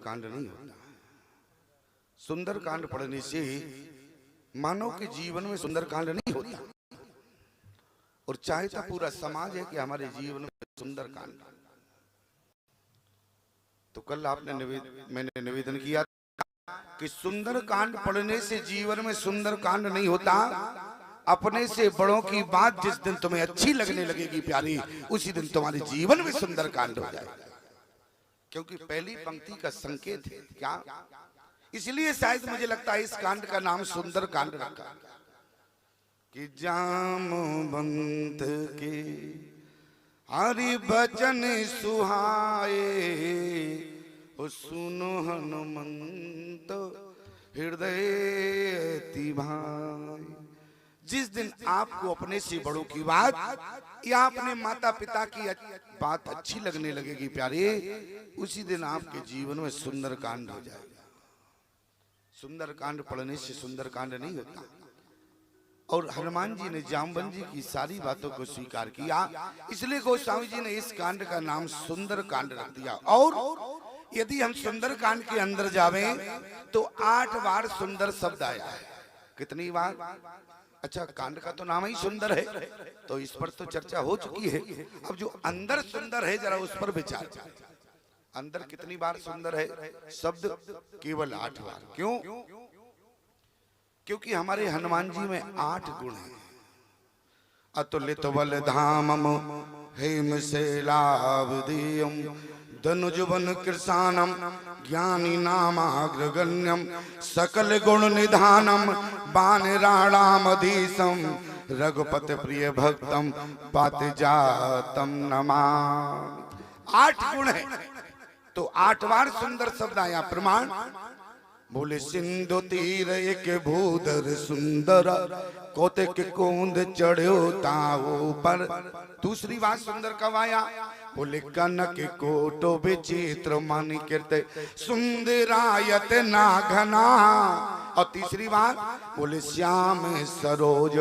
कांड नहीं होता। सुंदर कांड पढ़ने से मानव के जीवन में सुंदर कांड नहीं होता, और चाहता पूरा समाज है कि हमारे जीवन में सुंदर कांड। तो कल आपने मैंने निवेदन किया कि सुंदर कांड पढ़ने से जीवन में सुंदर कांड नहीं होता। अपने से बड़ों की बात जिस दिन तुम्हें अच्छी लगने लगेगी प्यारी, उसी दिन तुम्हारे जीवन में सुंदर कांड हो जाएगा। क्योंकि पहली पंक्ति का संकेत है क्या, इसलिए शायद मुझे लगता है इस कांड का नाम सुंदर कांड रखा कि जामवंत के हरि बचन सुहाए, सुनो हनुमंत हृदय तिभाए। जिस दिन आपको अपने से बड़ों की बात या अपने माता पिता की बात अच्छी लगने लगेगी प्यारे, उसी दिन आपके जीवन में सुंदर कांड हो जाएगा। सुंदर कांड पढ़ने से सुंदर कांड नहीं होता। और हनुमान जी ने जामवंत जी की सारी बातों को स्वीकार किया, इसलिए गोस्वामी जी ने इस कांड का नाम सुंदर कांड रख दिया। और यदि हम सुंदर कांड के अंदर जावें तो 8 बार सुंदर शब्द आया है। कितनी बार? अच्छा, कांड का तो नाम ही सुंदर है, तो इस पर तो चर्चा हो चुकी है। अब जो अंदर सुंदर है जरा उस पर विचार। अंदर कितनी बार सुंदर है शब्द? केवल 8 बार। क्यों? क्योंकि हमारे हनुमान जी में 8 गुण हैं। अतुलित बल धामम हेम शैलावदीयम धनुजवन कृशानम ज्ञानी नामाग्रगण्यम सकल गुण निधानम बानराणामधीशम रघुपति प्रिय भक्तम पातिजातम नमामि। 8 गुण है, तो 8 बार सुंदर शब्द आया। प्रमाण बोले सिंधु तीर एक भूधर सुंदर कौतिक कुंद चढ़ो ताओ पर। दूसरी बात सुंदर कब आया? बोले कनक कोटो विचित्र मानिकृत सुंदरायत ना घना। और तीसरी बात बोले श्याम सरोज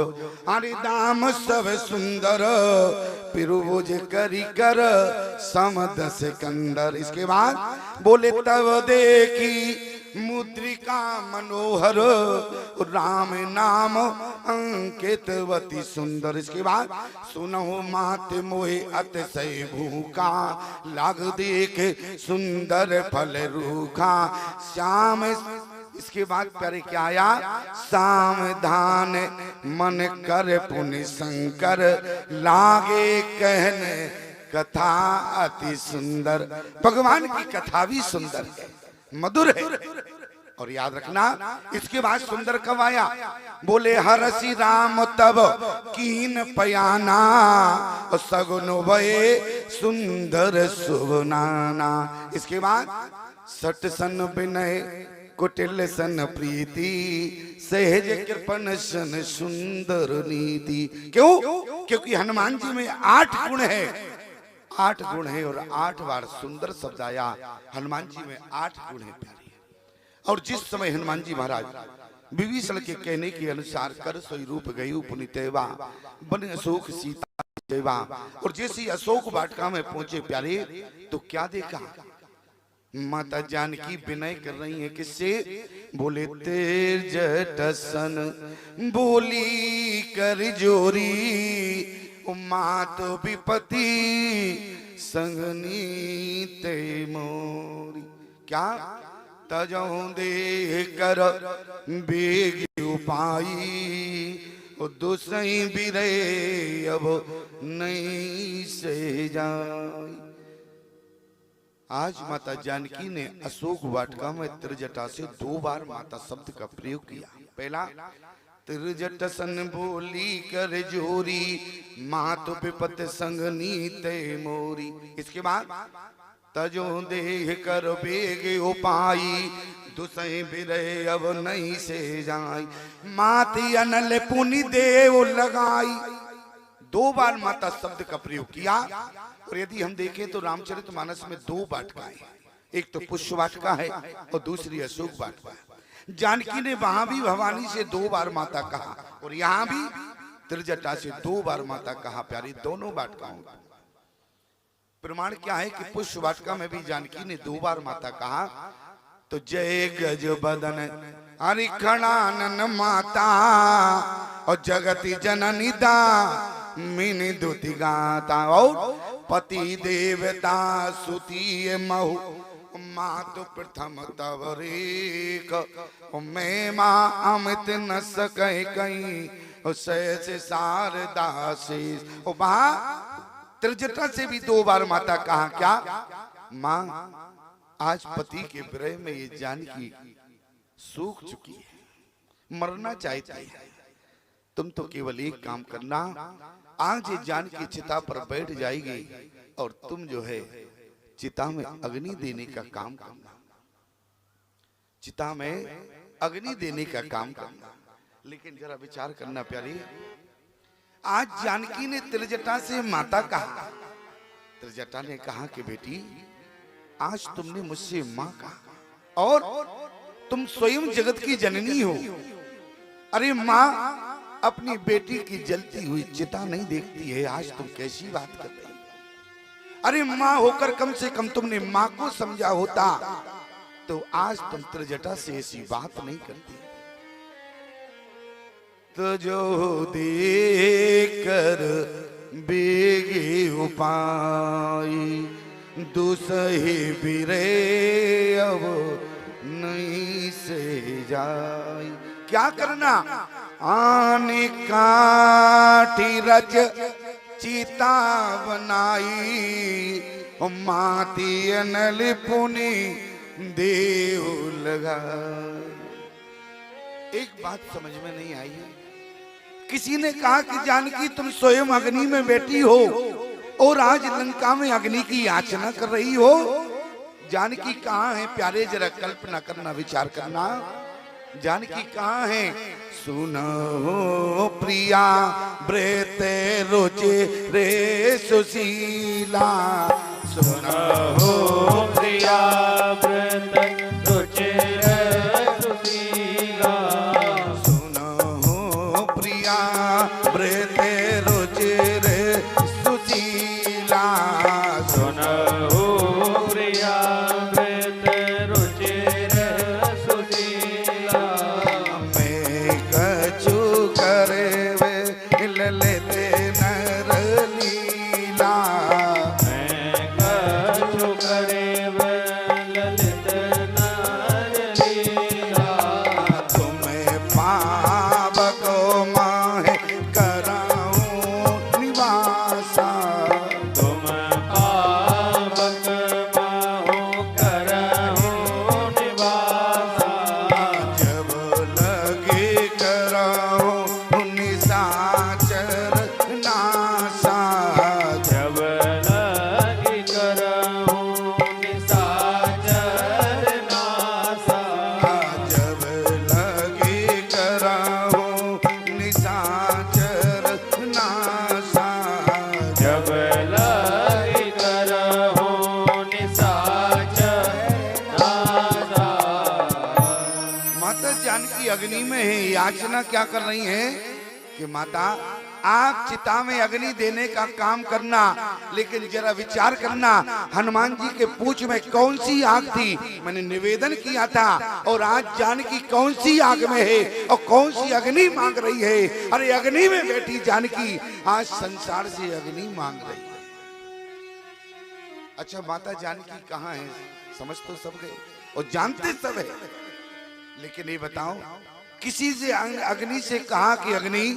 हरि दाम सब सुंदर पिरुभुज करी कर समदस कंदर। इसके बाद बोले तब देखी मुद्रिका मनोहर राम नाम अंकितवती सुंदर। इसके बाद सुनो मात मोहे अतिशय भूखा लाग देखे सुंदर फल रूखा श्याम। इसके बाद प्यारे क्या आया? सावधान मन कर पुण्य शंकर लागे कहने कथा अति सुंदर। भगवान की कथा भी सुंदर है, मधुर है। और याद रखना, इसके बाद सुंदर कब आया? बोले हरसी राम तब कीन पयाना सगुन भये सुंदर सुनाना। इसके बाद सट सन विनय कुटिल सन प्रीति सहज कृपण सन सुंदर नीति। क्यों? क्योंकि हनुमान जी में 8 गुण है। 8 गुण है और 8 बार सुंदर शब्द आया। हनुमान जी में 8 गुण है प्यारी। और जिस समय हनुमान जी महाराज विभीषण के कहने के अनुसार कर सोई रूप गई पुनितेवा बन अशोक सीता सेवा, और जैसे अशोक वाटिका में पहुंचे प्यारे तो क्या देखा? माता जानकी विनय कर रही है। किससे? बोले तेज टसन बोली कर जोरी मात विपति संगनी ते मोरी। क्या? तजौ दे कर बेग उपाई दुसई बिरे अब नहीं से जाई। आज माता जानकी ने अशोक वाटिका में त्रिजटा से 2 बार माता शब्द का प्रयोग किया। पहला त्रिजट सन बोली कर जोरी मात विपत संगनी ते मोरी। इसके बाद तजो देह कर बेग उपाई दुसई बिरे अब नहीं से जाई माती अनल पुनि देव लगाई। 2 बार माता शब्द का प्रयोग किया। और यदि हम देखें तो रामचरितमानस में 2 वाटिकाएं, एक तो पुष्प वाटिका है और दूसरी अशोक वाटिका है। जानकी ने वहां भी भवानी से 2 बार माता कहा और यहाँ भी त्रिजटा से 2 बार माता कहा। प्यारी दोनों वाटिकाओं का प्रमाण क्या है कि पुष्प वाटिका में भी जानकी ने 2 बार माता कहा तो जय गज बदन हरि खड़ानन माता और जगति जननी दा मिनि दुति गाता और पति देवता सुती महु मातु प्रथम तवरेक मैं माँ अमित न सके कहीं से शारदा से त्रिजटा से भी 2 बार माता कहा क्या माँ आज पति के विरह में ये जानकी सूख चुकी है, मरना चाहती है। तुम तो केवल एक काम करना, आज ये जानकी चिता पर बैठ जाएगी और तुम जो है चिता में अग्नि देने का काम करना, चिता में अग्नि देने का काम करना। लेकिन जरा विचार करना प्यारी, आज जानकी ने त्रिजटा से माता कहा, त्रिजटा ने कहा कि बेटी आज तुमने मुझसे माँ कहा और तुम स्वयं जगत की जननी हो। अरे माँ अपनी बेटी की जलती हुई चिता नहीं देखती है, आज तुम कैसी बात कर रही हो? अरे माँ होकर कम से कम तुमने माँ को समझा होता तो आज तुम त्रिजटा से ऐसी बात नहीं करती। तो जो देकर बेगे उपाय दुसहे बिरे अब नहीं से जाए। क्या करना? आने काटी रच चिता बनाई माती अनल पुनि देव लगा। एक बात समझ में नहीं आई है, किसी ने कहा कि जानकी तुम स्वयं अग्नि में बैठी हो और आज लंका में अग्नि की याचना कर रही हो। जानकी कहाँ है प्यारे, जरा कल्पना करना, विचार करना। जानकी कहाँ है? सुनो प्रिया ब्रेते रोचे रे सुशीला, सुनो प्रिया ब्रेते रोचे रे सुशीला, सुनो प्रिया ब्रेते रोचे रे सुशीला, सुनो प्रिया ब्रेते रोचे रे सुशीला। मैं कछु करे वे ललते नर लीला, मैं कछु करे वे ललित नर लीला। तुम्हें पावक माहे कराऊं निवासा, तुम पावक माहो कराऊं निवासा। जब लगे कराऊं निशाचर नासा, जब लगे कराऊं निशाचर नासा, जब लगे कराऊं निशाचर नासा, जब लगे कराऊं निशाचर नासा। माता जानकी अग्नि में है, याचना क्या कर रही है कि माता आप चिता में अग्नि देने का काम करना, लेकिन जरा विचार करना हनुमान जी के पूंछ में कौन सी आग थी, मैंने निवेदन किया था, और आज जानकी कौन सी आग में है और कौन सी अग्नि मांग रही है। अरे अग्नि में बैठी जानकी आज संसार से अग्नि मांग रही है। अच्छा माता जानकी कहाँ है? समझ तो सब गए और जानते सब है, लेकिन ये बताओ किसी से अग्नि से कहा कि अग्नि,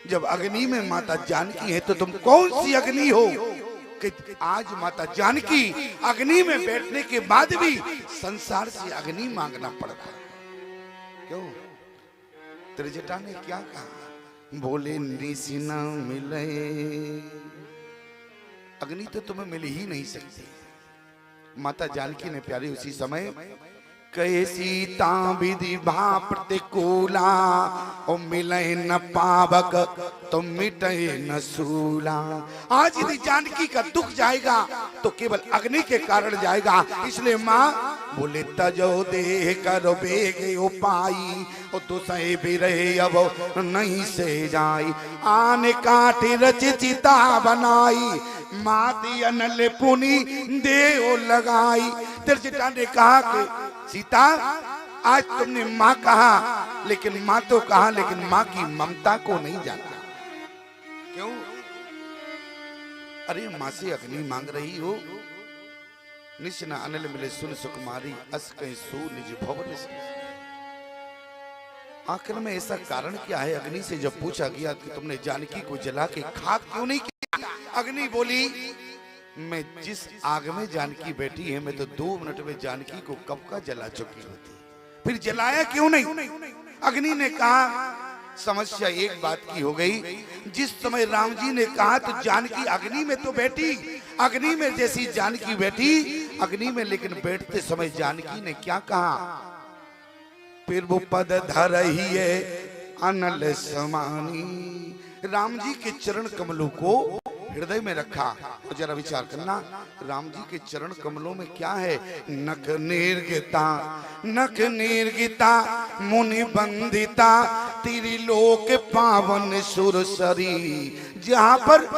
जब अग्नि में माता जानकी है तो तुम कौन सी अग्नि हो कि आज माता जानकी अग्नि में बैठने के बाद भी संसार से अग्नि मांगना पड़ रहा है? क्यों? त्रिजटा ने क्या कहा? बोले निसी न मिले, अग्नि तो तुम्हें मिल ही नहीं सकती। माता जानकी ने प्यारी उसी समय कहे सीता विधि भा प्रतिकूला, ओ मिले न पावक तो मिटे न सूला। आज यदि जानकी का दुख जाएगा तो केवल अग्नि के कारण जाएगा। इसलिए माँ बोले तजो देह करो बेगे उपाई, और दुसहे भी रहे अब नहीं से जाई। आने काटी रच चिता बनाई, माती अनल पुनि देव लगाई। त्रिजटा ने कहा कि सीता आज तुमने माँ कहा, लेकिन माँ तो कहा, लेकिन माँ की ममता को नहीं जानता। क्यों? अरे माँ से अग्नि मांग रही हो। निश्न अनिल मिले सुन सुकुमारी, अस कहीं सो निज भवन से। आखिर में ऐसा कारण क्या है? अग्नि से जब पूछा गया कि तुमने जानकी को जला के खाक क्यों नहीं किया, अग्नि बोली मैं जिस आग में जानकी बैठी है, मैं तो 2 मिनट में जानकी को कब का जला चुकी होती, फिर जलाया क्यों नहीं? अग्नि ने कहा समस्या एक बात की हो गई, जिस समय राम जी ने कहा तो जानकी अग्नि में तो बैठी, अग्नि में जैसी जानकी बैठी अग्नि में, लेकिन बैठते समय जानकी ने क्या कहा? फिर वो पद धर ही है अनल समानी। राम जी के चरण कमलों को हृदय में रखा। तो जरा विचार करना, राम जी के चरण कमलों में क्या है? नख निर्गिता, नख निर्गिता मुनि बंदिता, त्रिलोक पावन सुरसरी। जहां पर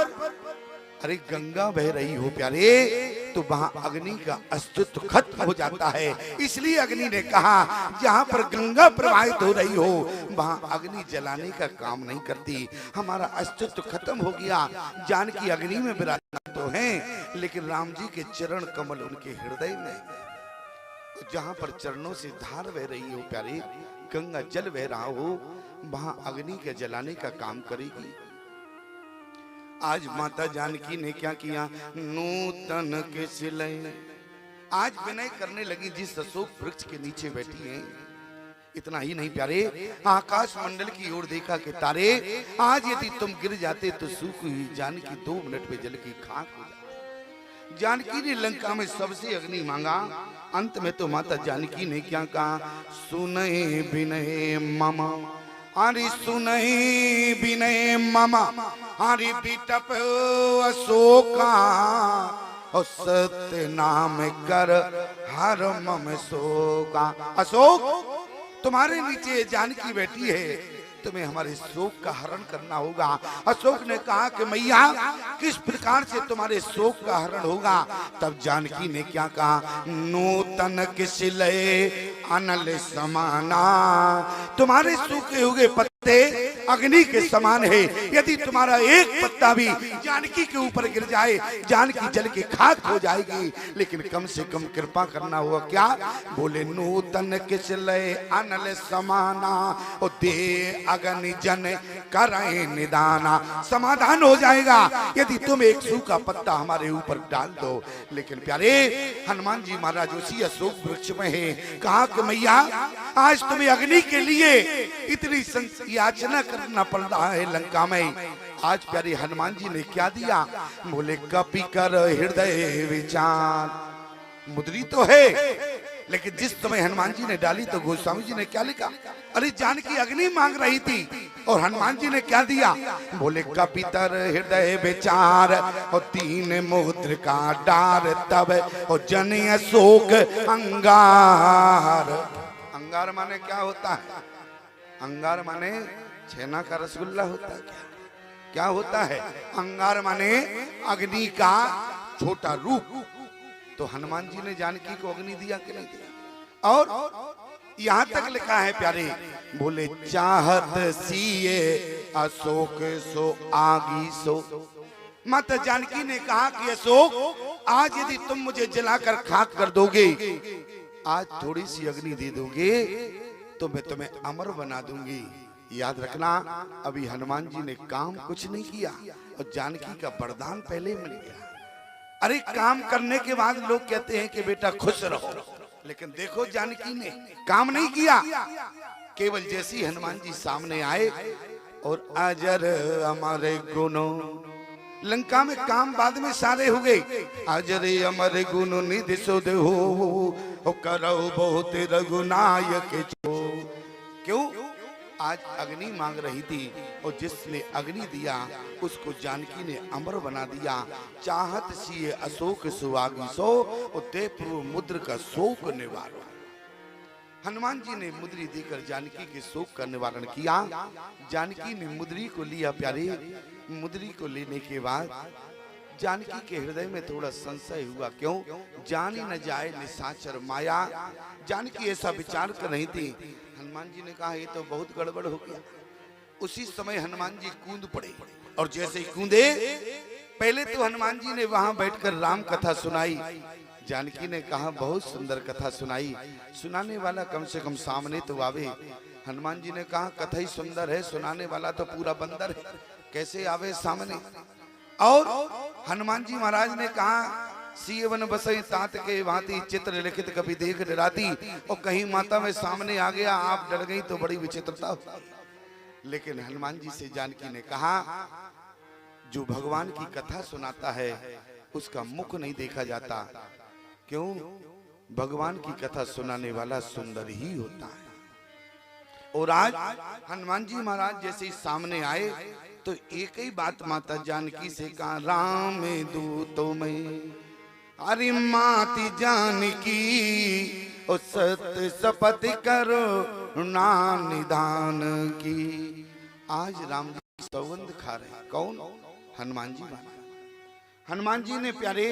अरे गंगा बह रही हो प्यारे, तो वहां अग्नि का अस्तित्व खत्म हो जाता है। इसलिए अग्नि ने कहा जहां पर गंगा प्रवाहित हो रही हो वहां अग्नि जलाने का काम नहीं करती, हमारा अस्तित्व खत्म हो गया। जानकी अग्नि में विराजमान तो हैं, लेकिन राम जी के चरण कमल उनके हृदय में। जहां पर चरणों से धार बह रही हो प्यारे, गंगा जल बह रहा हो, वहां अग्नि के जलाने का काम करेगी। आज माता जानकी ने क्या किया? नूतन के सिले आज विनय करने लगी जिस अशोक वृक्ष के नीचे बैठी हैं। इतना ही नहीं प्यारे, आकाश मंडल की ओर देखा कि तारे आज यदि तुम गिर जाते तो सूख हुई जानकी 2 मिनट में जल की खाक हो जाती। जानकी ने लंका में सबसे अग्नि मांगा, अंत में तो माता जानकी ने क्या कहा? सुनय विनय मम, हरि सुनहि विनय मम, हरि बिटप अशोका, और सत्य नाम कर हर मम शोका। अशोक तुम्हारे नीचे जानकी बैठी है, तुम्हें हमारे शोक का हरण करना होगा। अशोक ने कहा कि मैया किस प्रकार से तुम्हारे शोक का हरण होगा? तब जानकी ने क्या कहा? नूतन किसलय अनल समाना, तुम्हारे सूखे हुए पत्ते अग्नि के समान है। यदि तुम्हारा एक पत्ता भी जानकी के ऊपर गिर जाए, जानकी जल के खाक हो जाएगी, लेकिन कम से कम कृपा करना होगा। क्या बोले? नूतन किसलय अनल समाना, और दे अग्नि जन करे निदाना, समाधान हो जाएगा यदि तुम एक सूखा पत्ता हमारे ऊपर डाल दो। लेकिन प्यारे हनुमान जी महाराज उसी अशोक वृक्ष में है। कहा कि मैया आज तुम्हें अग्नि के लिए इतनी याचना करना पड़ रहा है लंका में। आज प्यारे हनुमान जी ने क्या दिया? बोले कपि कर हृदय विचार। मुद्री तो है, लेकिन जिस समय हनुमान जी ने डाली तो गोस्वामी जी ने क्या लिखा? अरे जानकी अग्नि मांग रही थी और हनुमान जी ने क्या दिया? बोले कपितर हृदय विचार, और 3 मुद्र का डार तब, और जन अशोक अंगार। अंगार माने क्या होता है? अंगार माने छेना का रसगुल्ला होता है। क्या होता है? अंगार माने अग्नि का छोटा रूप। तो हनुमान जी ने जानकी को अग्नि दिया कि नहीं दिया? और यहां तक लिखा है प्यारे, बोले चाहत सीए अशोक सो आगी सो। माता जानकी ने कहा कि अशोक आज यदि तुम मुझे जलाकर खाक कर दोगे, आज थोड़ी सी अग्नि दे दोगे तो मैं तुम्हें अमर बना दूंगी। याद रखना, अभी हनुमान जी ने काम कुछ नहीं किया और जानकी का वरदान पहले मिल गया। अरे काम करने के बाद लोग कहते हैं कि बेटा खुश रहो, लेकिन देखो जानकी ने काम नहीं किया। केवल जैसी हनुमान जी सामने आए और अजर हमारे गुनो, लंका में काम बाद में सारे हो गए। अजरे अमर गुण निधि सुध हो करो बहुत रघुनायक जो। क्यों? आज अग्नि मांग रही थी और जिसने अग्नि दिया उसको जानकी ने अमर बना दिया। चाहत सी अशोक सुहागी सो, उदय पूर्व मुद्र का शोक निवारण। हनुमान जी ने मुद्री देकर जानकी के शोक का निवारण किया। जानकी ने मुद्री को लिया प्यारे। मुद्री को लेने के बाद जानकी के हृदय में थोड़ा संशय हुआ, क्यों? जानी न जाए निशाचर माया। जानकी ऐसा विचार कर रही थी। हनुमान जी ने कहा ये तो बहुत गड़बड़ हो गया। उसी समय हनुमान जी कूद पड़े और जैसे ही कूदे, पहले तो हनुमान जी ने वहां बैठकर राम कथा सुनाई। जानकी ने कहा बहुत सुंदर कथा सुनाई, सुनाने वाला कम से कम सामने तो आवे। हनुमान जी ने कहा कथा ही सुंदर है, सुनाने वाला तो पूरा बंदर है, कैसे आवे सामने। और हनुमान जी महाराज ने कहा सीवन बसई तात के भांति चित्र लिखित कभी देख डराती, और कहीं माता में सामने आ गया आप डर गई तो बड़ी विचित्रता हो। लेकिन हनुमान जी से जानकी ने कहा जो भगवान की कथा सुनाता है उसका मुख नहीं देखा जाता, क्यों? भगवान की कथा सुनाने वाला सुंदर ही होता है। और आज हनुमान जी महाराज जैसे ही सामने आए तो एक ही बात माता जानकी से कहा, राम दूतों में अरे माती जानकी ओ सत्य शपथ करो ना निदान की। आज राम जी सौगंध खा रहे हैं, कौन? हनुमान जी महाराज। हनुमान जी ने प्यारे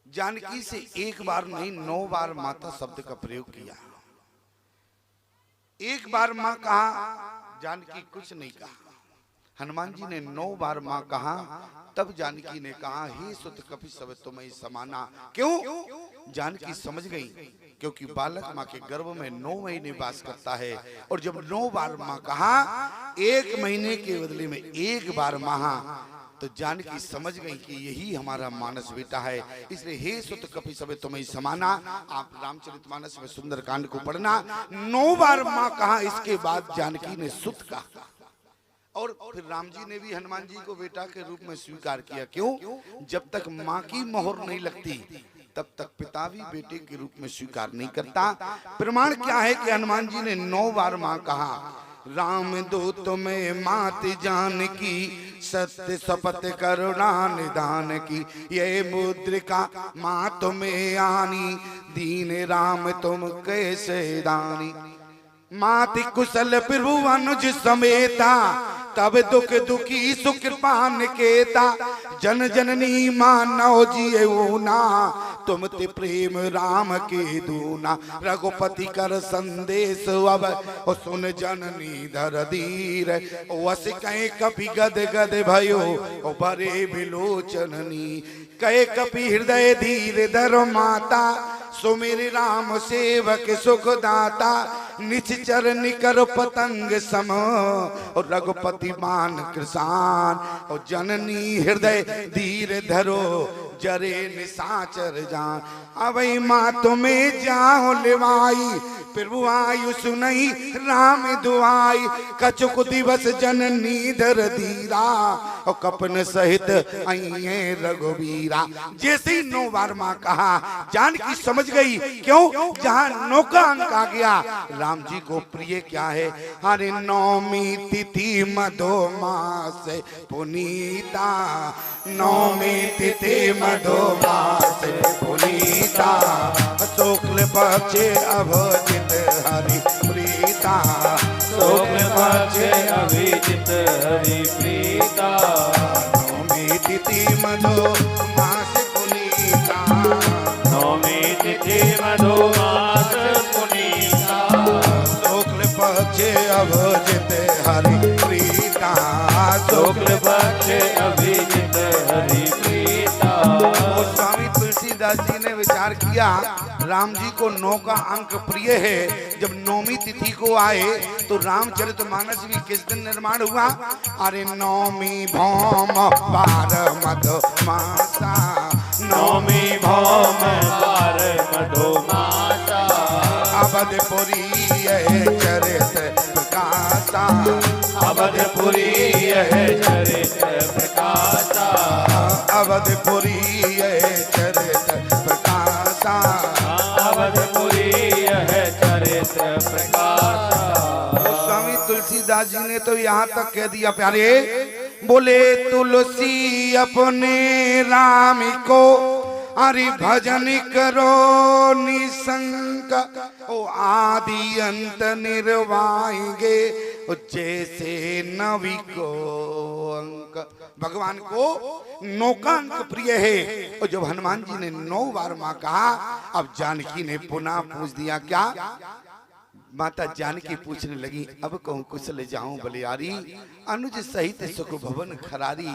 जानकी से एक बार नहीं 9 बार माता शब्द का प्रयोग किया। एक बार मां कहा, जानकी कुछ नहीं कहा। हनुमान जी ने 9 बार मां कहा, तब जानकी ने कहा हे सुत कपि सब तुम्हें समाना। क्यों? जानकी समझ गई, क्योंकि बालक मां के गर्भ में 9 महीने वास करता है। और जब 9 बार मां कहा, 1 महीने के बदले में 1 बार मां, तो जानकी समझ गई कि यही हमारा मानस बेटा है। इसलिए हे सुत कपि सब तुम्हें समाना। आप रामचरितमानस में सुंदर कांड को पढ़ना, 9 बार मां कहा, इसके बाद जानकी ने सुत कहा। और फिर राम जी ने भी हनुमान जी को बेटा के रूप में स्वीकार किया। क्यों? जब तक मां की मोहर नहीं लगती तब तक पिता भी बेटे के रूप में स्वीकार नहीं करता। प्रमाण क्या है कि हनुमान जी ने 9 बार मां कहा, राम दूत में मात जानकी सत्य शपथ करुणा निदान की। ये मुद्रिका मां तुम्हें आनी, दीन राम तुम कैसे दानी। माति कुशल प्रभु अनुज समेता, तब दुख दुखी सुकृपा निकेता। जन जननी मानव जियो ना, तुम ते प्रेम राम के दूना। रघुपति कर संदेश अब ओ सुन जननी धर धीर। वस कहे कपि गद गद भयो ओ बरे बिलोचननी। कहे कपि हृदय धीर धर माता, सुमिर राम सेवक सुखदाता। निश्चर निकर पतंग सम और रघुपति मान कृसान। और जननी हृदय धीर धरो जरे निशाचर जान। अवै माँ तुम्हें जाओ लिवाई, प्रभु आयु सुनई राम दुआई। कछुक दिवस जननी धर धीरा, और कपन सहित आइए रघुवीरा। जैसे ही 9 बार माँ कहा, जानकी समझ गई। क्यों? जहाँ 9 का अंक आ गया, राम जी को प्रिय क्या है? हरे नौमी तिथि मधुमास पुनीता। नौमी तिथि मधुमास पुनीता। शुक्ल पक्ष अभिजित हरि प्रीता। शुक्ल पक्ष अभिजित हरि प्रीता। नौमी तिथि मधुमास पुनीता। नौमी तिथि मधुमास पुनीता। शुक्ल पक्ष अभिजित हरि प्रीता। शुक्ल पक्ष अभिजित हरि प्रीता। स्वामी तुलसीदास जी ने विचार किया, राम जी को 9 का अंक प्रिय है। जब 9वीं तिथि को आए तो रामचरितमानस भी किस दिन निर्माण हुआ? अरे नौमी भौम बार मधुमासा। नौमी भौम बार मधुमासा। अवधपुरी चरित प्रकाशा। अवधपुरी चरित प्रकाशा। अवधपुरी चरित प्रकाशा। अवधपुरी चरित प्रकाशा। स्वामी तुलसीदास जी ने तो यहाँ तक कह दिया प्यारे, बोले तुलसी अपने राम को अरे भजन करो निसंक। ओ आदि अंत निर्वाएंगे जैसे नवी को अंक। भगवान को 9 का अंक प्रिय है। और जब हनुमान जी ने 9 बार माँ कहा, अब जानकी ने पुनः पूछ दिया क्या? माता जानकी पूछने लगी, अब कहूँ कुशल जाऊं बलियारी, अनुज सहित सुख भवन खरारी।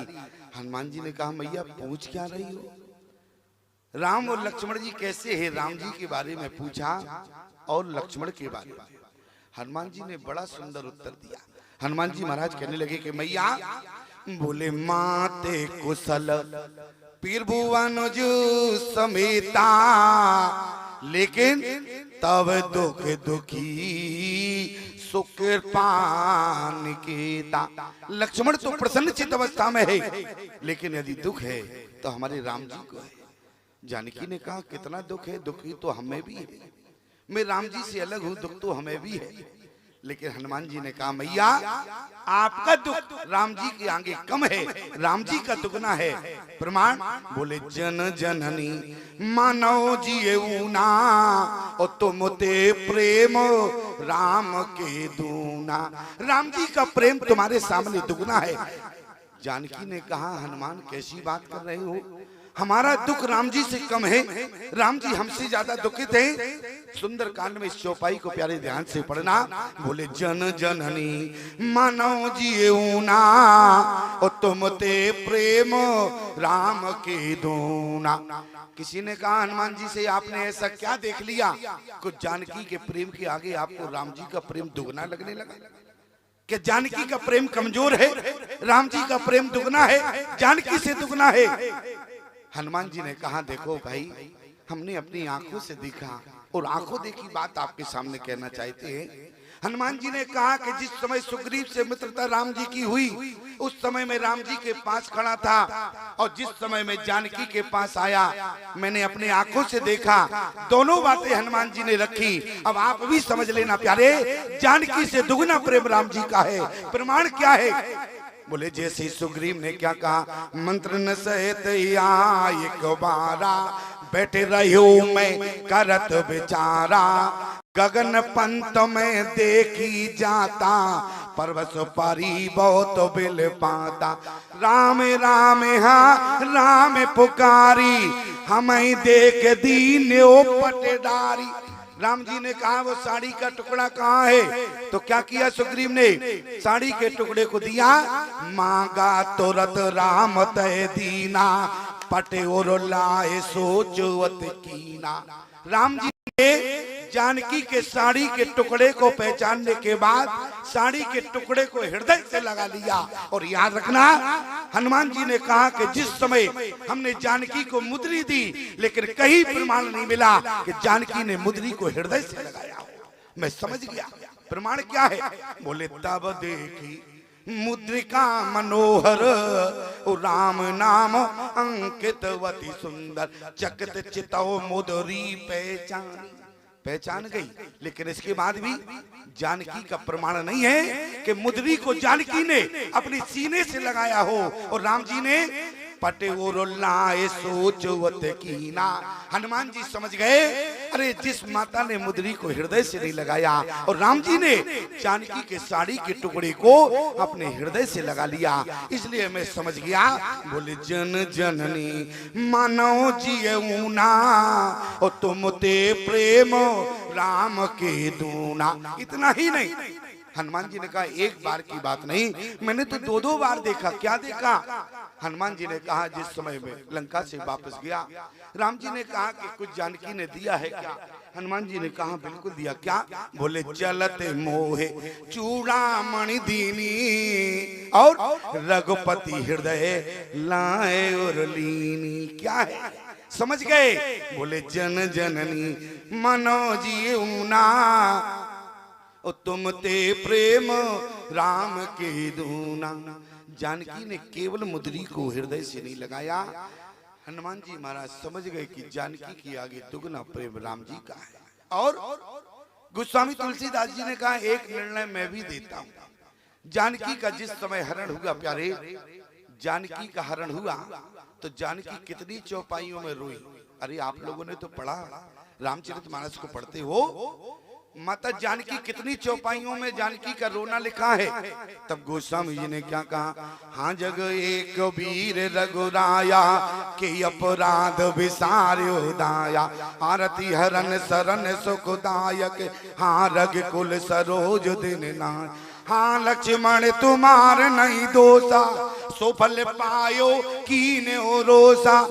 हनुमान जी ने कहा, मैया पूछ क्या रही हो? राम और लक्ष्मण जी कैसे हैं? राम जी के बारे में पूछा और लक्ष्मण के बारे में। हनुमान जी ने बड़ा सुंदर उत्तर दिया। हनुमान जी महाराज कहने लगे कि मैया, बोले माते कुशल पीर भुवन जो समेता, लेकिन तब दुख दुखी सुख कृपान कीता। लक्ष्मण तो प्रसन्न चित्त अवस्था में है, लेकिन यदि दुख है तो हमारे राम जी को है। जानकी ने कहा, कितना दुख है? दुखी तो हमें भी है, मैं राम जी से अलग हूं, दुख तो हमें भी है। लेकिन हनुमान जी ने कहा, मैया आपका दुख राम जी के आगे कम है, राम जी का दुगना है। प्रमाण? बोले जन जननी मानव जिएऊना, और तुम ते प्रेम राम के दूना। राम जी का प्रेम तुम्हारे सामने दुगना है। जानकी ने कहा, हनुमान कैसी बात कर रहे हो? हमारा दुख राम जी से कम है, राम जी हमसे ज्यादा दुखित हैं। सुंदर कांड में इस चौपाई को प्यारे ध्यान से पढ़ना। बोले जन जननी मानव जिएऊना, और तुम ते प्रेम राम के दूना। किसी ने कहा, हनुमान जी से आपने ऐसा क्या देख लिया कुछ जानकी के प्रेम के आगे आपको राम जी का प्रेम दुगना लगने लगा? कि जानकी का प्रेम कमजोर है, राम जी का प्रेम दुगना है, जानकी से दुगना है। हनुमान जी ने कहा, देखो भाई, हमने अपनी आंखों से देखा और आंखों देखी बात आपके सामने कहना चाहते हैं। हनुमान जी ने कहा कि जिस समय सुग्रीव से मित्रता राम जी की हुई, उस समय मैं राम जी के पास खड़ा था, और जिस समय मैं जानकी के पास आया, मैंने अपने आंखों से देखा। दोनों बातें हनुमान जी ने रखी। अब आप भी समझ लेना प्यारे, जानकी से दुगना प्रेम राम जी का है। प्रमाण क्या है? बोले जैसे सुग्रीव ने क्या कहा, मंत्र न सहित एक बारा, बैठे रहो मैं करत विचारा, गगन पंत में देखी जाता, परवश पारी बहुत बिल पाता, राम राम हा राम पुकारी, हमें देख दीन ओ पटदारी। राम जी ने कहा, वो साड़ी का टुकड़ा कहाँ है? तो क्या किया सुग्रीव ने? साड़ी के टुकड़े को दिया, मांगा तुरंत राम तय दीना, पटे और लाए सोचवत कीना। राम जी ने जानकी के साड़ी के टुकड़े को पहचानने के बाद साड़ी के टुकड़े को हृदय से लगा लिया। और याद रखना, हनुमान जी ने कहा कि जिस समय हमने जानकी को मुद्री दी, लेकिन कहीं प्रमाण नहीं मिला कि जानकी ने मुद्री को हृदय से लगाया हो। मैं समझ गया। प्रमाण क्या है? बोले तब देखी मुद्रिका मनोहर, राम नाम अंकितवती सुंदर, चकित चितौ मुद्री पहचान गई। लेकिन इसके बाद भी जानकी का प्रमाण नहीं है कि मुद्री को जानकी ने अपने सीने से लगाया हो, और राम जी ने पटे और लाए सोचवत कीना। हनुमान जी समझ गए, अरे जिस माता ने मुद्री को हृदय से नहीं लगाया, और राम जी ने जानकी के साड़ी के टुकड़े को अपने हृदय से लगा लिया, इसलिए मैं समझ गया। बोले जन जननी मानव जिएऊना, और तुम ते प्रेम राम के दूना। इतना ही नहीं, हनुमान जी ने कहा एक बार की बात नहीं, मैंने तो 2-2 बार देखा। क्या देखा? हनुमान जी ने कहा, जिस समय में लंका से वापस गया, राम जी ने कहा कि कुछ जानकी ने दिया है क्या? हनुमान जी ने कहा बिल्कुल दिया। क्या? बोले चलते मोहे चूड़ामणि दीनी, और रघुपति हृदय लाए और लीनी। क्या है? समझ गए? बोले जन जननी मनो जीऊना, तुम ते प्रेम राम के दूना। जानकी ने केवल मुद्री को हृदय से नहीं लगाया। हनुमान जी महाराज समझ गए कि जानकी के आगे दुगना प्रेम राम जी का है। और गोस्वामी तुलसीदास जी ने कहा, एक निर्णय मैं भी देता हूं। जानकी का जिस समय हरण हुआ प्यारे, जानकी का हरण हुआ तो जानकी कितनी चौपाइयों में रोई। अरे आप लोगों ने तो पढ़ा, रामचरितमानस को पढ़ते हो, माता जानकी कितनी चौपाइयों में जानकी का रोना लिखा है। तब गोस्वामी जी ने क्या कहा, हाँ जग एक वीर रघुराया के अपराध विसार्यो दाया, आरती हरन सरन सुखदायक, हाँ रघ कुल सरोज दिन नाय, हाँ लक्ष्मण तुम्हार नहीं दोषा, सो फल पायो कीने ओ रोसा,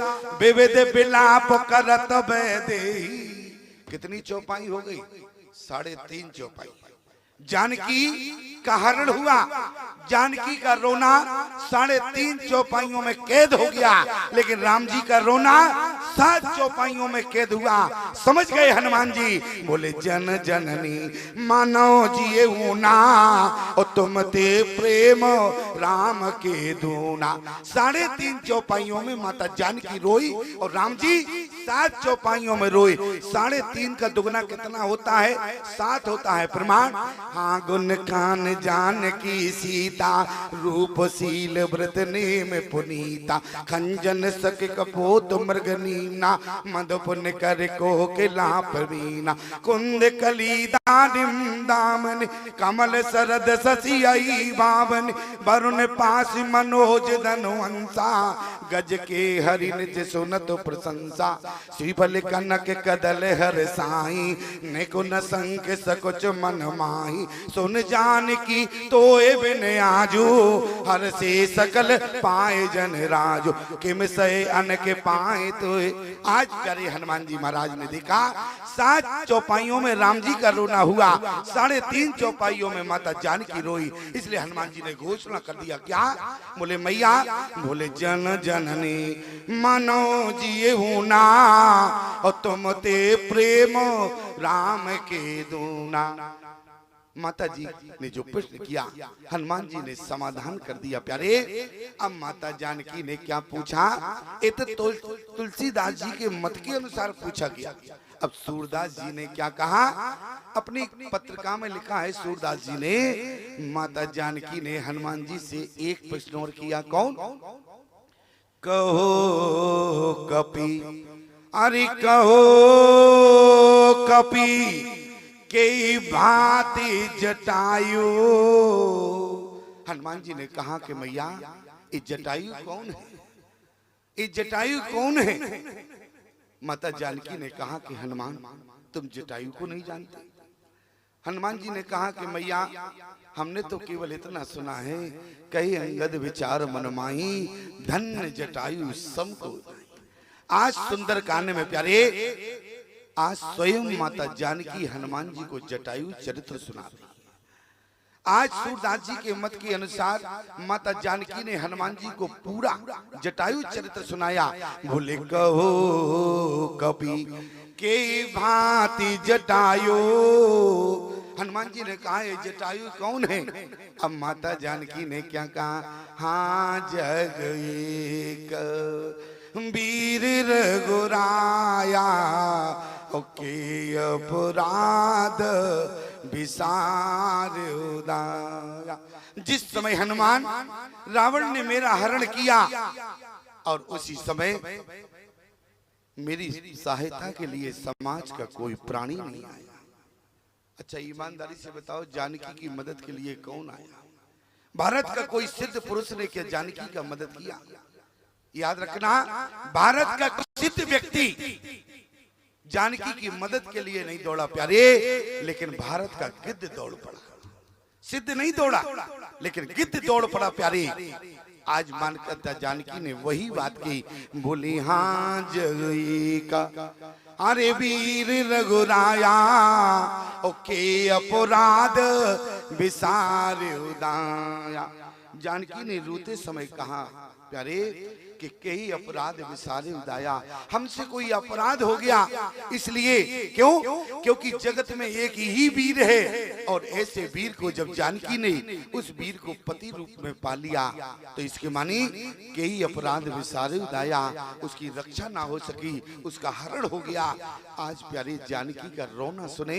विविध विलाप करत बेदेही। कितनी चौपाई हो गई? 3.5 चौपाई। जानकी का हरण हुआ, जानकी का रोना 3.5 चौपाइयों में कैद हो गया, लेकिन राम जी का रोना 7 चौपाइयों में कैद हुआ। समझ गए हनुमान जी? बोले जन जननी मानो जिए ऊना, और तुम ते प्रेम राम के दूना। 3.5 चौपाइयों में माता जानकी रोई और राम जी 7 चौपाइयों में रोए। 3.5 का दुगना कितना होता है? 7 होता है। प्रमाण, हाँ गुण खान जान की सीता, रूपशील व्रत नेम पुनीता, खंजन सक कपोत मृगनीना, मद पुण्य कर को किला प्रवीणा, कुंद कली दानिम दामन, कमल सरद ससियाई बावन, वरुण पास मनोज धनुवंसा, गज के हरि निज सुनत प्रशंसा, श्रीफल कनक कदल हर साई, निकुन संख सकुच मन माही, सुन जान की तोए बिन आजू, हर से सकल पाए जन राजू, किम सहे अन के पाए तोए। आज प्यारे हनुमान जी महाराज ने देखा 7 चौपाइयों में राम जी का रोना हुआ, 3.5 चौपाइयों में माता जानकी रोई। इसलिए हनुमान जी ने घोषणा कर दिया, क्या? बोले मैया, बोले जन जननी मानो जिए हूना, और तुम ते प्रेम राम के दूना। माता जी ने जो प्रश्न किया, हनुमान जी ने समाधान कर दिया। प्यारे, अब माता जानकी ने क्या पूछा? तो तुलसीदास जी के मत के अनुसार पूछा गया। अब सूरदास जी ने क्या कहा? अपनी पत्रिका में लिखा है सूरदास जी ने, माता जानकी ने हनुमान जी से एक प्रश्न और किया। कौन? कहो कपि, अरे कहो कपि के भांति जटायु। हनुमान जी ने कहा कि मैया, ये जटायु कौन है? ये जटायु कौन है? माता जानकी ने कहा कि हनुमान, तुम जटायु को नहीं जानते। हनुमान जी ने कहा कि मैया, हमने तो केवल इतना सुना है, कई अंगद विचार मनमाही, धन्य जटायु सम को। आज सुंदर कांड में प्यारे, आज स्वयं माता जानकी हनुमान जी को जटायु चरित्र सुना रही है। आज सूरदास जी के मत के अनुसार माता जानकी ने हनुमान जी को पूरा जटायु चरित्र सुनाया। बोले कहो कपि के भांति जटायु। हनुमान जी ने कहा, ये जटायु कौन है? अब माता जानकी ने क्या कहा? हाँ जग एक वीर रघुराया, के अपराध विसार उदाया। जिस समय हनुमान रावण ने मेरा हरण किया, और उसी समय मेरी सहायता के लिए समाज का कोई प्राणी नहीं आया। अच्छा ईमानदारी से बताओ, जानकी की मदद के लिए कौन आया? भारत का कोई सिद्ध पुरुष ने क्या जानकी का मदद किया? याद रखना, भारत का सिद्ध व्यक्ति जानकी की मदद के लिए नहीं दौड़ा प्यारे, लेकिन भारत का गिद्ध दौड़ पड़ा। सिद्ध नहीं दौड़ा, लेकिन गिद्ध दौड़ पड़ा प्यारे। आज मानकता जानकी ने वही बात की। बोली हाँ जगई का, अरे वीर रघुराया, ओके अपराध विसार उदाया। जानकी ने रोते समय कहा प्यारे कि कई अपराध विसारे उदाया, हमसे कोई अपराध हो गया। इसलिए क्यों? क्योंकि जगत में एक ही वीर है, और ऐसे वीर को जब जानकी ने उस वीर को पति रूप में पा लिया, तो इसके मानी कई अपराध विसारे उदाया, उसकी रक्षा ना हो सकी, उसका हरण हो गया। आज प्यारी जानकी का रोना सुने।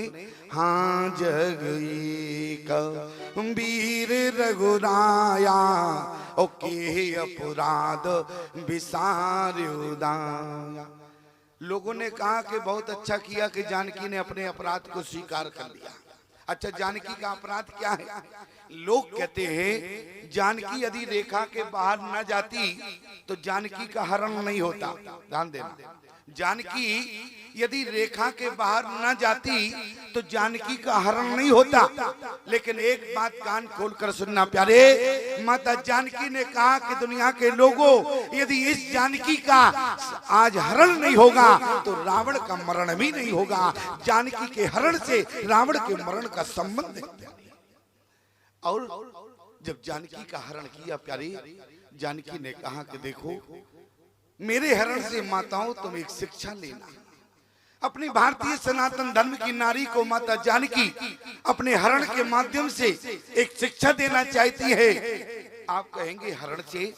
हाँ जग एक वीर रघुराया, ओके अपराध विसार उदाया। लोगों ने कहा कि बहुत अच्छा किया कि जानकी ने अपने अपराध को स्वीकार कर लिया। अच्छा, जानकी का अपराध क्या है? लोग कहते हैं जानकी यदि रेखा के बाहर न जाती तो जानकी का हरण नहीं होता। ध्यान देना, जानकी यदि रेखा के बाहर न जाती तो जानकी का हरण नहीं होता। लेकिन एक बात कान खोलकर सुनना प्यारे, माता जानकी ने कहा कि दुनिया के लोगों, यदि इस जानकी का आज हरण नहीं होगा तो रावण का मरण भी नहीं होगा। जानकी के हरण से रावण के मरण का संबंध है। और जब जानकी का हरण किया प्यारे, जानकी ने कहा कि देखो, मेरे हरण से माताओं तुम एक शिक्षा लेना। अपनी भारतीय सनातन धर्म की नारी को माता जानकी अपने हरण के माध्यम से एक शिक्षा देना चाहती है। आप कहेंगे हरण से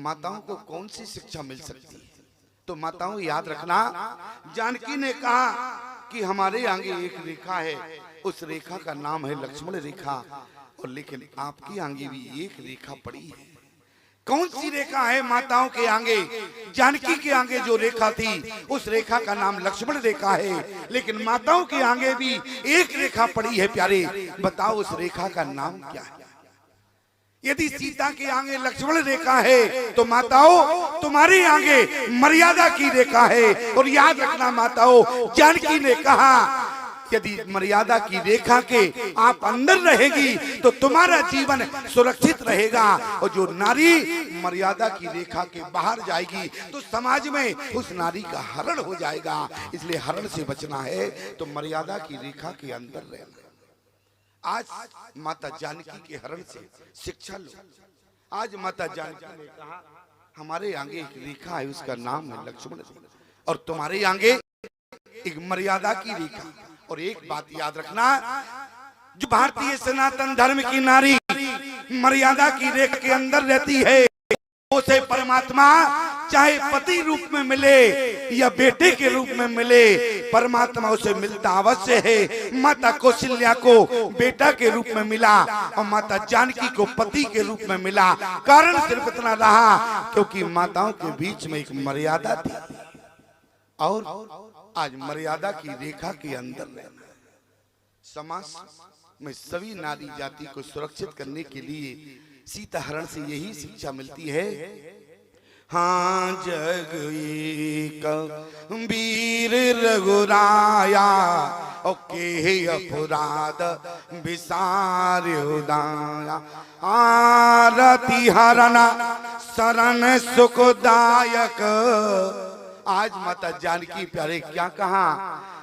माताओं को कौन सी शिक्षा मिल सकती है? तो माताओं याद रखना, जानकी ने कहा कि हमारे आगे एक रेखा है, उस रेखा का नाम है लक्ष्मण रेखा, और लेकिन आपके आगे भी एक रेखा पड़ी है। कौन सी रेखा है माताओं के आगे? जानकी के आगे जो रेखा थी उस रेखा का नाम लक्ष्मण रेखा है, लेकिन माताओं के आगे भी एक रेखा पड़ी है प्यारे। बताओ उस रेखा का नाम क्या है? यदि सीता के आगे लक्ष्मण रेखा है तो माताओं तुम्हारे आगे मर्यादा की रेखा है। और याद रखना माताओं, जानकी ने कहा यदि मर्यादा की रेखा के आप अंदर रहेगी तो तुम्हारा जीवन सुरक्षित रहेगा, और जो नारी मर्यादा की रेखा के बाहर जाएगी तो समाज में उस नारी का हरण हो जाएगा। इसलिए हरण से बचना है तो मर्यादा की रेखा के अंदर रहना। आज माता जानकी के हरण से शिक्षा लो। आज माता जानकी ने कहा हमारे आगे एक रेखा है, उसका नाम है लक्ष्मण, और तुम्हारे आगे एक मर्यादा की रेखा। और एक बात याद रखना, जो भारतीय सनातन धर्म की नारी मर्यादा की रेखा के अंदर रहती है, उसे परमात्मा चाहे पति रूप में मिले या बेटे के रूप में मिले, परमात्मा उसे मिलता अवश्य है। माता कौशल्या को बेटा के रूप में मिला और माता जानकी को पति के रूप में मिला। कारण सिर्फ इतना रहा क्योंकि माताओं के बीच में एक मर्यादा थी, और आज मर्यादा की रेखा के अंदर रहना। समाज में सभी नारी जाति को सुरक्षित करने के लिए सीता हरण से यही शिक्षा मिलती है। हाँ, जग एक वीर रघुराया के अपराध विसार उदाया, आरती हरण शरण सुखदायक। आज माता जानकी प्यारे क्या कहा?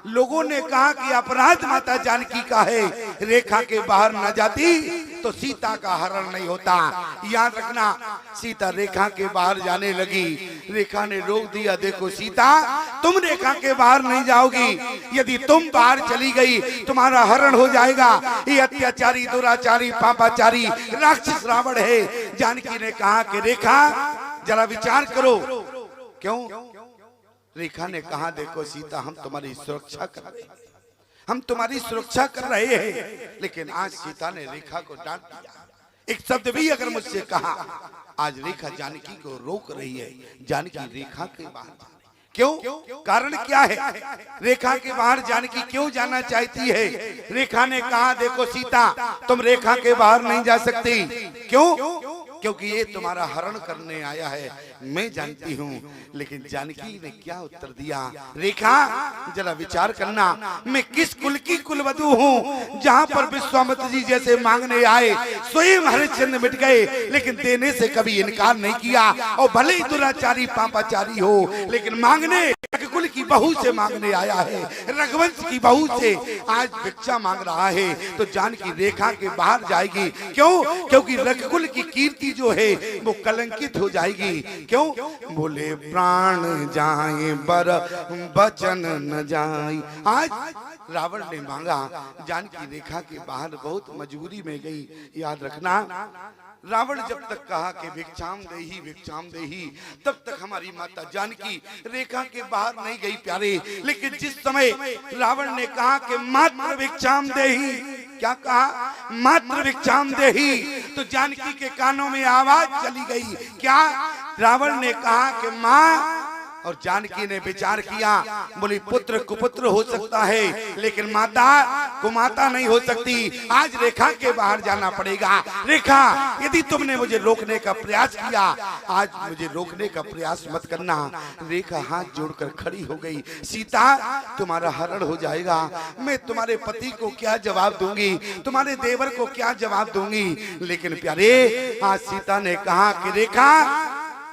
लोगों ने कहा कि अपराध माता जानकी का है, रेखा के बाहर न जाती तो सीता का हरण नहीं होता। याद रखना, सीता रेखा के बाहर जाने लगी, रेखा ने रोक दिया, देखो सीता तुम रेखा के बाहर नहीं जाओगी, यदि तुम बाहर चली गई तुम्हारा हरण हो जाएगा। ये अत्याचारी, दुराचारी, पापाचारी राक्षस रावण है। जानकी ने कहा कि रेखा जरा विचार करो। क्यों? रेखा ने कहा देखो सीता, हम तुम्हारी सुरक्षा कर रहे हैं, हम तुम्हारी सुरक्षा कर रहे हैं। लेकिन आज सीता ने रेखा को डांट दिया। एक शब्द भी अगर मुझसे कहा, आज रेखा जानकी को रोक रही है। जानकी रेखा के बाहर क्यों? कारण क्या है? रेखा के बाहर जानकी क्यों जाना चाहती है? रेखा ने कहा देखो सीता, तुम रेखा के बाहर नहीं जा सकती। क्यों? क्योंकि ये तुम्हारा हरण करने आया है, मैं जानती हूँ। लेकिन जानकी ने क्या उत्तर दिया? रेखा जरा विचार करना, मैं किस कुल की कुलवधू हूँ? जहाँ पर विश्वामित्र जी जैसे मांगने आए, स्वयं हरिश्चंद्र मिट गए, लेकिन देने से कभी इनकार नहीं किया। और भले ही दुराचारी पापाचारी हो, लेकिन मांगने कुल की बहू से मांगने आया है, रघुवंश की बहू से आज भिक्षा मांग रहा है। तो जानकी रेखा के बाहर जाएगी। क्यों? क्योंकि रघुकुल की कीर्ति जो है वो कलंकित हो जाएगी। क्यों? बोले प्राण जाए बर बचन न जाए। आज रावण ने मांगा, जानकी रेखा के बाहर बहुत मजबूरी में गई। याद रखना, रावण जब तक कहा कि भिक्षाम देही, तब तक हमारी माता जानकी रेखा के बाहर नहीं गई प्यारे। लेकिन जिस समय रावण ने कहा कि मात्र भिक्षाम देही, क्या कहा? मात्र भिक्षाम देही, तो जानकी के कानों में आवाज चली गई। क्या? रावण ने कहा कि माँ और जानकी ने विचार किया, बोली पुत्र कुपुत्र हो सकता है लेकिन माता कुमाता नहीं हो सकती। आज रेखा के बाहर जाना पड़ेगा। रेखा, यदि तुमने मुझे रोकने का प्रयास किया, आज मुझे रोकने का प्रयास मत करना। रेखा हाथ जोड़कर खड़ी हो गई। सीता, तुम्हारा हरण हो जाएगा। मैं तुम्हारे पति को क्या जवाब दूंगी, तुम्हारे देवर को क्या जवाब दूंगी। लेकिन प्यारे, आज सीता ने कहा कि रेखा,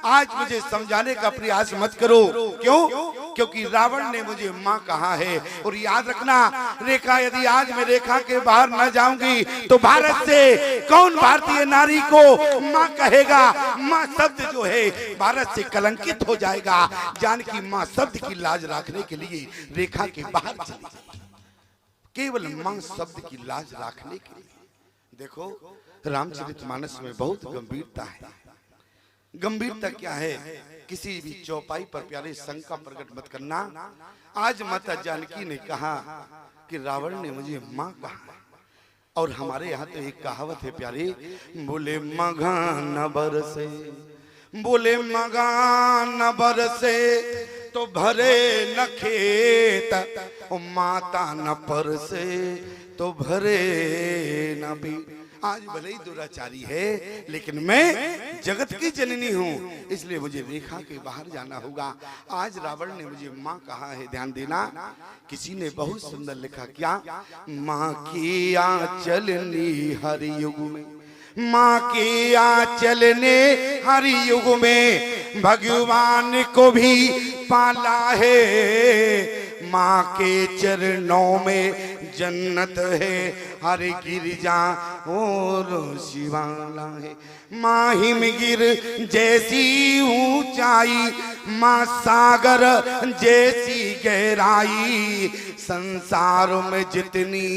आज मुझे समझाने का प्रयास मत करो। क्यों? क्योंकि रावण ने मुझे माँ कहा है। और याद रखना रेखा, यदि आज मैं रेखा के बाहर न जाऊंगी तो भारत से कौन भारतीय नारी को माँ कहेगा। माँ शब्द जो है भारत से कलंकित हो जाएगा। जानकी माँ शब्द की लाज रखने के लिए रेखा के बाहर चली गई, केवल माँ शब्द की लाज रखने के लिए। देखो, रामचरितमानस में बहुत गंभीरता है। गंभीरता क्या है? किसी भी चौपाई पर प्यारे शंका प्रकट मत करना। आज माता जानकी ने कहा कि रावण ने मुझे माँ कहा। और हमारे यहाँ तो एक कहावत है प्यारे, बोले मघा न बरसे, बोले मघा न बरसे तो भरे न खेत, माता न परसे तो भरे न भी। आज भले ही दुराचारी है लेकिन मैं जगत की जननी हूँ, इसलिए मुझे रेखा के बाहर जाना होगा। आज रावण ने मुझे माँ कहा है। ध्यान देना, किसी ने बहुत सुंदर लिखा, क्या? माँ की आंचलनी हर युग में, माँ की आंचलने हर युग में भगवान को भी पाला है। माँ के चरणों में जन्नत है, हर गिरजा और शिवाला है। माँ हिमगिर जैसी ऊंचाई, माँ सागर जैसी गहराई, संसार में जितनी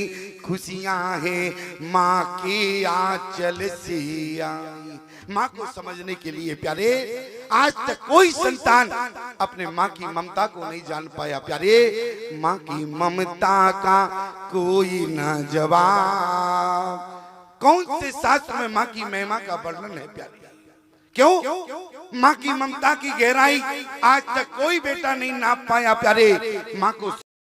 खुशियां हैं माँ की आंचल से आई। माँ को समझने के लिए प्यारे, आज तक कोई संतान अपने माँ की ममता को नहीं जान पाया। प्यारे, माँ की ममता का कोई न जवाब। कौन से शास्त्र में माँ की महिमा का वर्णन है प्यारे? क्यों? माँ की ममता की गहराई आज तक कोई बेटा नहीं नाप पाया प्यारे। माँ को